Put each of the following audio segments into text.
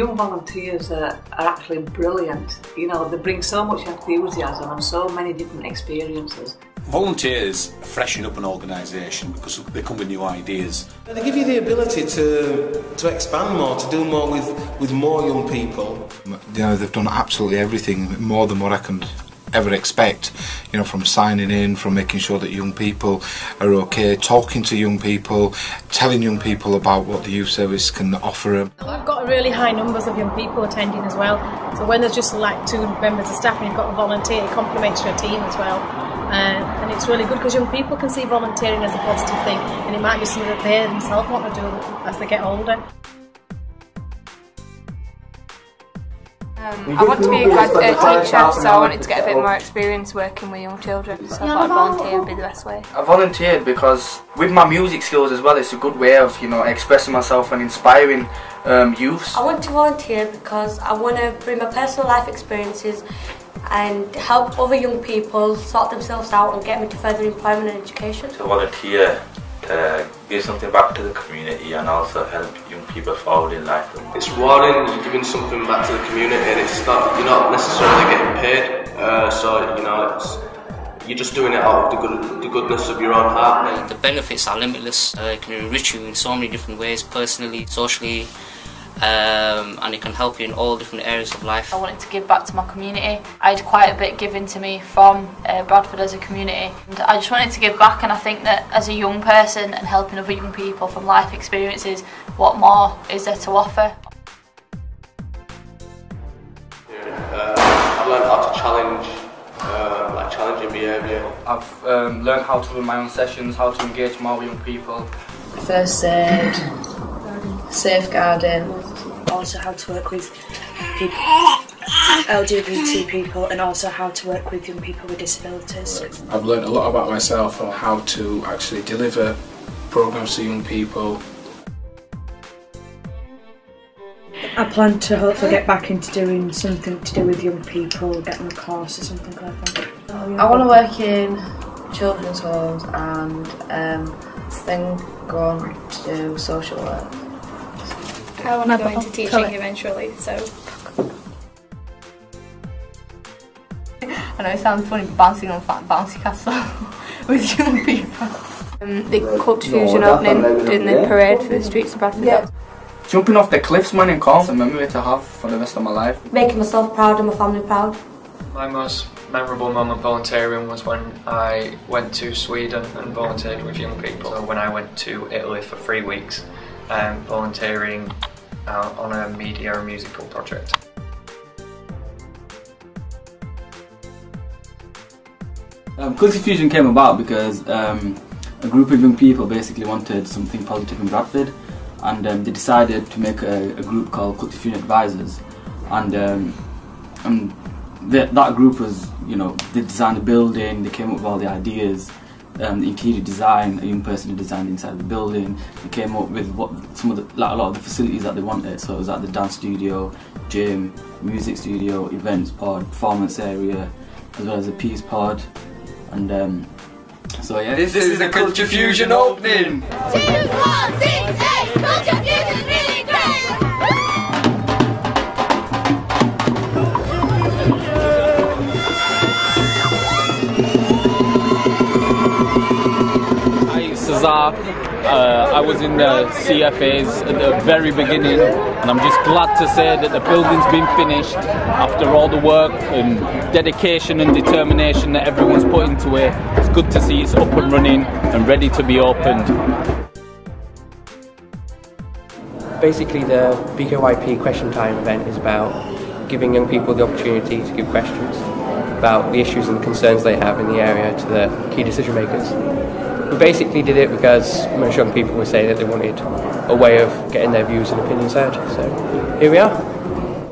young volunteers are actually brilliant. You know, they bring so much enthusiasm and so many different experiences. Volunteers freshen up an organisation because they come with new ideas. They give you the ability to expand more, to do more with more young people. You know, they've done absolutely everything, more than what I can ever expect. You know, from signing in, from making sure that young people are okay, talking to young people, telling young people about what the youth service can offer them. We've got really high numbers of young people attending as well, so when there's just like 2 members of staff and you've got a volunteer, it complements your team as well. And it's really good because young people can see volunteering as a positive thing, and it might be something that they themselves want to do as they get older. I want to be a teacher, so I wanted to get a bit more experience working with young children, so I thought volunteer would be the best way. I volunteered because with my music skills as well, it's a good way of, you know, expressing myself and inspiring youths. I want to volunteer because I want to bring my personal life experiences and help other young people sort themselves out and get me to further employment and education. To volunteer, to give something back to the community and also help young people forward in life. It's rewarding, you're giving something back to the community, and it's not, you're not necessarily getting paid, so you know, you're just doing it out of the goodness of your own heart. The benefits are limitless. It can enrich you in so many different ways, personally, socially, and it can help you in all different areas of life. I wanted to give back to my community. I had quite a bit given to me from Bradford as a community, and I just wanted to give back, and I think that as a young person and helping other young people from life experiences, what more is there to offer? I've learned how to challenge, like challenging behaviour. I've learned how to run my own sessions, how to engage more young people. First aid, safeguarding, also how to work with people, LGBT people, and also how to work with young people with disabilities. I've learned a lot about myself on how to actually deliver programs to young people. I plan to hopefully get back into doing something to do with young people, getting a course or something like that. I want to work in children's homes and then go on to do social work. I want to go into teaching eventually, so. I know it sounds funny, but bouncing on a bouncy castle with young people. The Cult Fusion opening, doing the parade through the streets of Bradford. Yeah. Jumping off the cliffs, man, in Cornwall, a memory to have for the rest of my life. Making myself proud and my family proud. My most memorable moment volunteering was when I went to Sweden and volunteered with young people. So when I went to Italy for 3 weeks, volunteering on a media and musical project. Culture Fusion came about because a group of young people basically wanted something positive in Bradford, and they decided to make a group called Culture Fusion Advisors, and that group was, you know, they designed the building, they came up with all the ideas, the interior design, a young person who designed the inside of the building. They came up with a lot of the facilities that they wanted, so it was like the dance studio, gym, music studio, events pod, performance area, as well as a peace pod, and so yeah. This is the Culture Fusion opening! 2, 4, 6, 8, Culture Fusion is really great! Hi, Cesar. I was in the CFAs at the very beginning, and I'm just glad to say that the building's been finished after all the work and dedication and determination that everyone's put into it. It's good to see it's up and running and ready to be opened. Basically, the BKYP Question Time event is about giving young people the opportunity to give questions about the issues and concerns they have in the area to the key decision makers. We basically did it because most young people were saying that they wanted a way of getting their views and opinions heard, so here we are.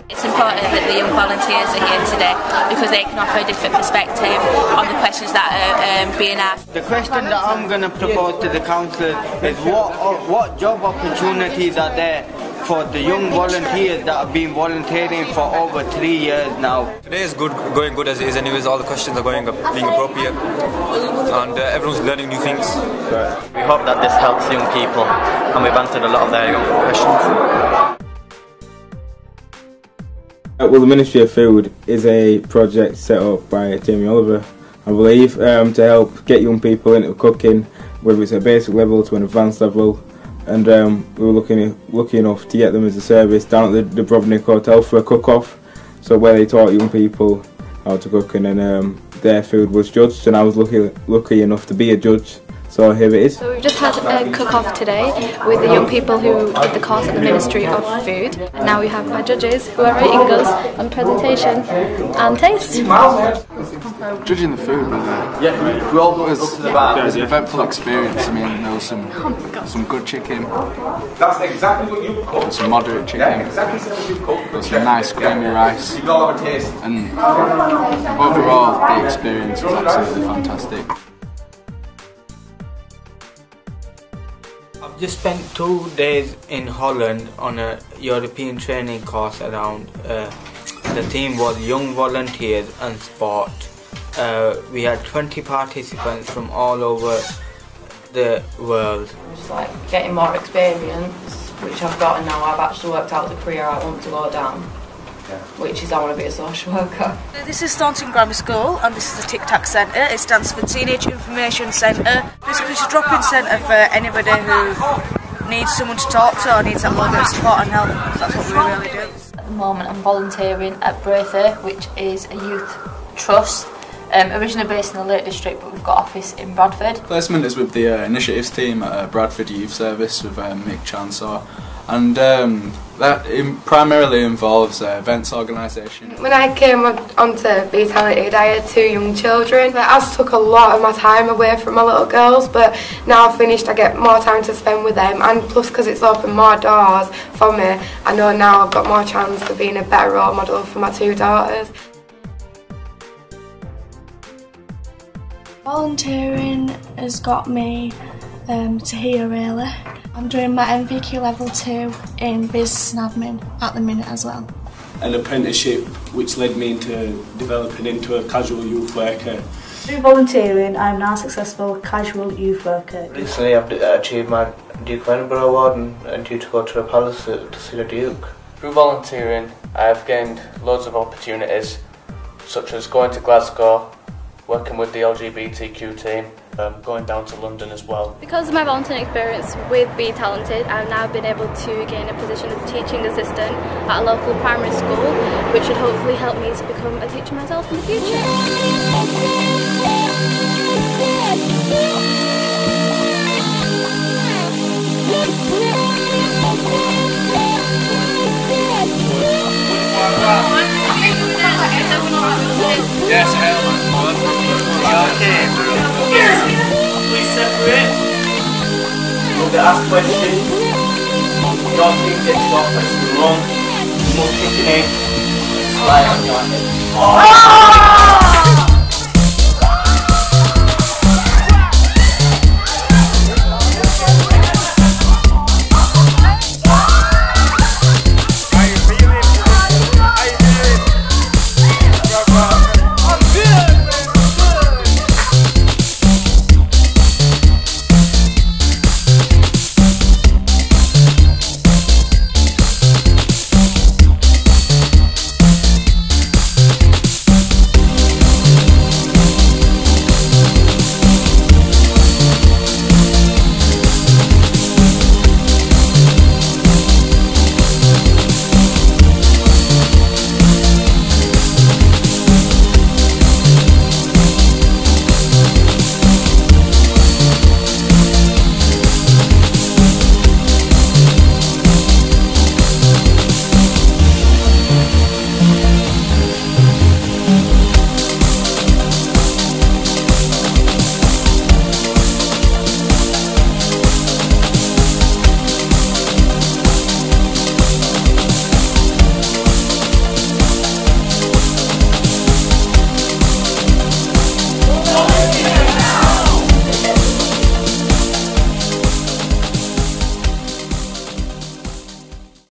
It's important that the young volunteers are here today because they can offer a different perspective on the questions that are being asked. The question that I'm going to propose to the council is what job opportunities are there for the young volunteers that have been volunteering for over 3 years now. Today is going good as it is anyways. All the questions are being appropriate, and everyone's learning new things. We hope that this helps young people, and we've answered a lot of their young questions. Well, the Ministry of Food is a project set up by Jamie Oliver, I believe, to help get young people into cooking, whether it's at a basic level to an advanced level. And we were lucky enough to get them as a service down at the Bradford Hotel for a cook-off, so where they taught young people how to cook, and then their food was judged, and I was lucky enough to be a judge. So here it is. So we've just had a cook-off today with the young people who did the course at the Ministry of Food, and now we have our judges who are rating us on presentation and taste. Judging the food was an eventful experience. I mean, there was some good chicken, That's exactly what you cook. some moderate chicken, Yeah, exactly what you cook. there was some nice creamy rice, You all have a taste. and overall the experience was absolutely fantastic. I've just spent 2 days in Holland on a European training course around, the theme was Young Volunteers and Sport. We had 20 participants from all over the world. Just like getting more experience, which I've got, and now I've actually worked out the career I want to go down, which is I want to be a social worker. This is Staunton Grammar School, and this is the Tic Tac Centre. It stands for Teenage Information Centre. Basically it's a drop-in centre for anybody who needs someone to talk to or needs that little bit of support and help. So that's what we really do. At the moment I'm volunteering at Bradford, which is a youth trust, originally based in the Lake District, but we've got office in Bradford. Placement is with the initiatives team at Bradford Youth Service with Mick Chansor, and that primarily involves events organisation. When I came onto Be Talented, I had 2 young children. It has took a lot of my time away from my little girls, but now I've finished I get more time to spend with them, and plus because it's opened more doors for me, I know now I've got more chance of being a better role model for my 2 daughters. Volunteering has got me to here really. I'm doing my MVQ level 2 in business and admin at the minute as well. An apprenticeship which led me into developing into a casual youth worker. Through volunteering, I'm now a successful casual youth worker. Recently I've achieved my Duke of Edinburgh award and due to go to the palace to see the Duke. Through volunteering, I have gained loads of opportunities, such as going to Glasgow, working with the LGBTQ team, going down to London as well. Because of my volunteering experience with Be Talented, I've now been able to gain a position as a teaching assistant at a local primary school, which should hopefully help me to become a teacher myself in the future. Yes, Please separate. You'll get asked questions. Your team gets your question wrong. You must kick an egg. Slide on your head.